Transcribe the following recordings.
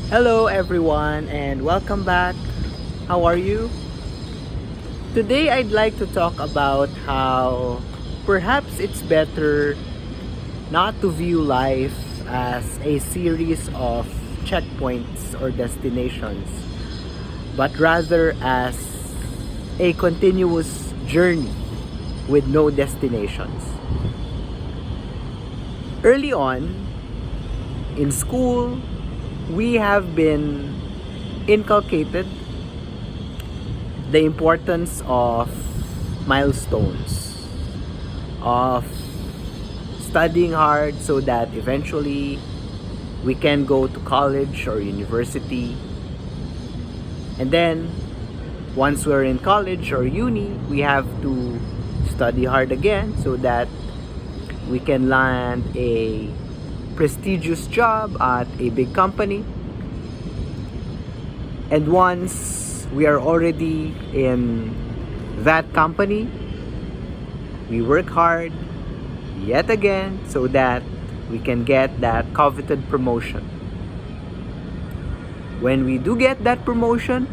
Hello, everyone, and welcome back. How are you? Today, I'd like to talk about how perhaps it's better not to view life as a series of checkpoints or destinations, but rather as a continuous journey with no destinations. Early on in school, we have been inculcated the importance of milestones, of studying hard so that eventually we can go to college or university. And then, once we're in college or uni, we have to study hard again so that we can land a prestigious job at a big company. And once we are already in that company, we work hard yet again so that we can get that coveted promotion. When we do get that promotion,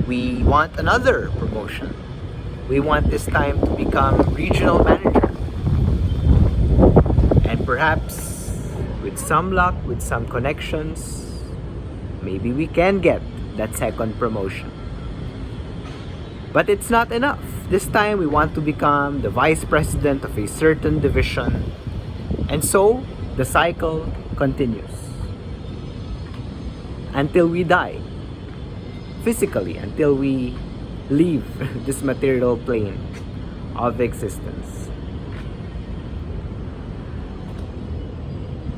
we want another promotion. We want this time to become regional manager. And perhaps with some luck, with some connections, maybe we can get that second promotion. But it's not enough. This time we want to become the vice president of a certain division. And so the cycle continues until we die. Physically, until we leave this material plane of existence.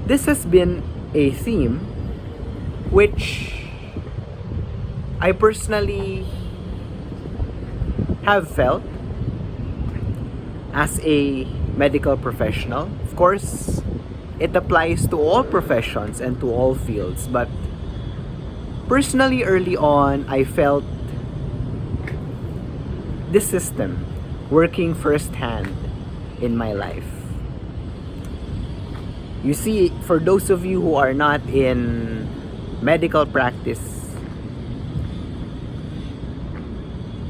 This has been a theme which I personally have felt as a medical professional. Of course, it applies to all professions and to all fields, but personally early on, I felt this system working firsthand in my life. You see, for those of you who are not in medical practice,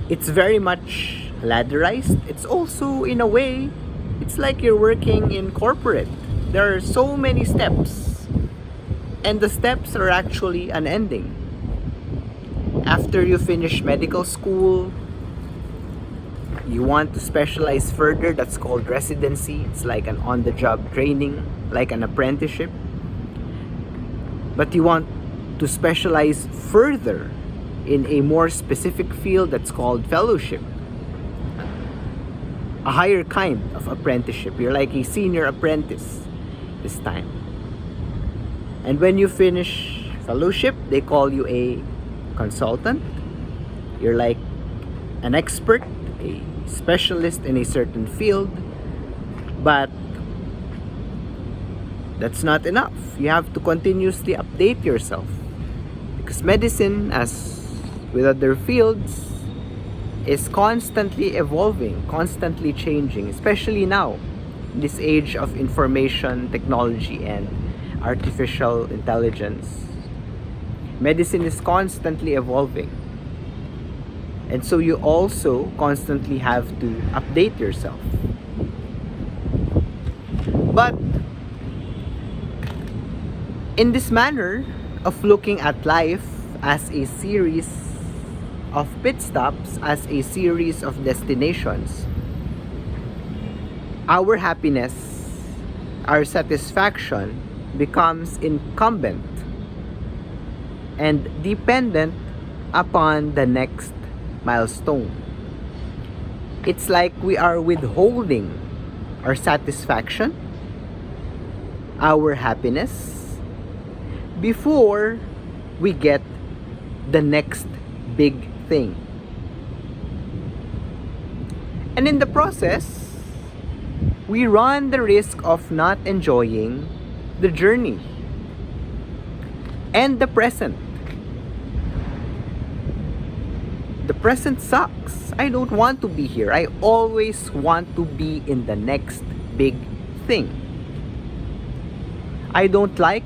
it's very much ladderized. It's also, in a way, it's like you're working in corporate. There are so many steps, and the steps are actually unending. After you finish medical school, you want to specialize further. That's called residency. It's like an on-the-job training, like an apprenticeship. But you want to specialize further in a more specific field that's called fellowship. A higher kind of apprenticeship. You're like a senior apprentice this time. And when you finish fellowship, they call you a consultant. You're like an expert, a specialist in a certain field. But that's not enough. You have to continuously update yourself. Because medicine, as with other fields, is constantly evolving, constantly changing, especially now, in this age of information technology and artificial intelligence. Medicine is constantly evolving. And so you also constantly have to update yourself. But in this manner of looking at life as a series of pit stops, as a series of destinations, our happiness, our satisfaction becomes incumbent and dependent upon the next milestone. It's like we are withholding our satisfaction, our happiness, before we get the next big thing. And in the process, we run the risk of not enjoying the journey and the present. The present sucks. I don't want to be here. I always want to be in the next big thing. I don't like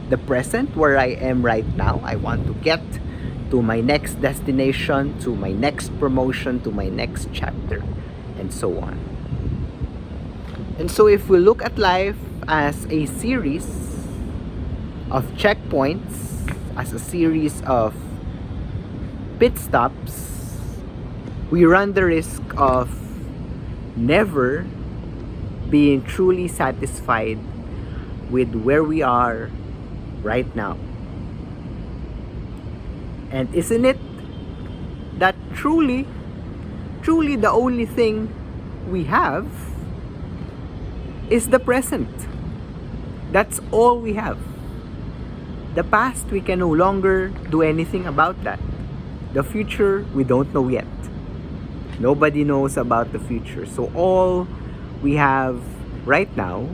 the present where I am right now. I want to get to my next destination, to my next promotion, to my next chapter, and so on. And so if we look at life as a series of checkpoints, as a series of pit stops, we run the risk of never being truly satisfied with where we are right now. And isn't it that truly the only thing we have is the present? That's all we have. The past, we can no longer do anything about that. The future, we don't know yet. Nobody knows about the future. So all we have right now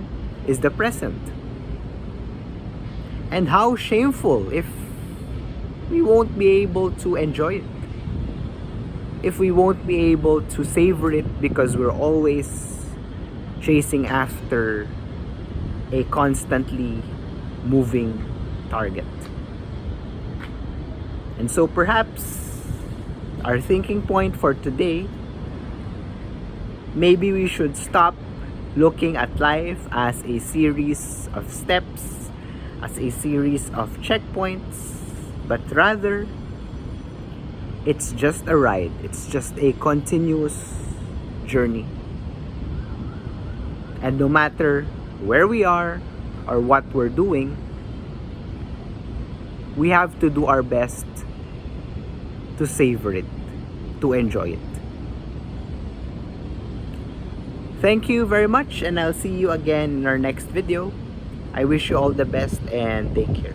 is the present. And how shameful if we won't be able to enjoy it. If we won't be able to savor it because we're always chasing after a constantly moving target. And so perhaps our thinking point for today, maybe we should stop looking at life as a series of steps, as a series of checkpoints, but rather it's just a ride. It's just a continuous journey. And no matter where we are or what we're doing, we have to do our best to savor it, to enjoy it. Thank you very much, and I'll see you again in our next video. I wish you all the best and take care.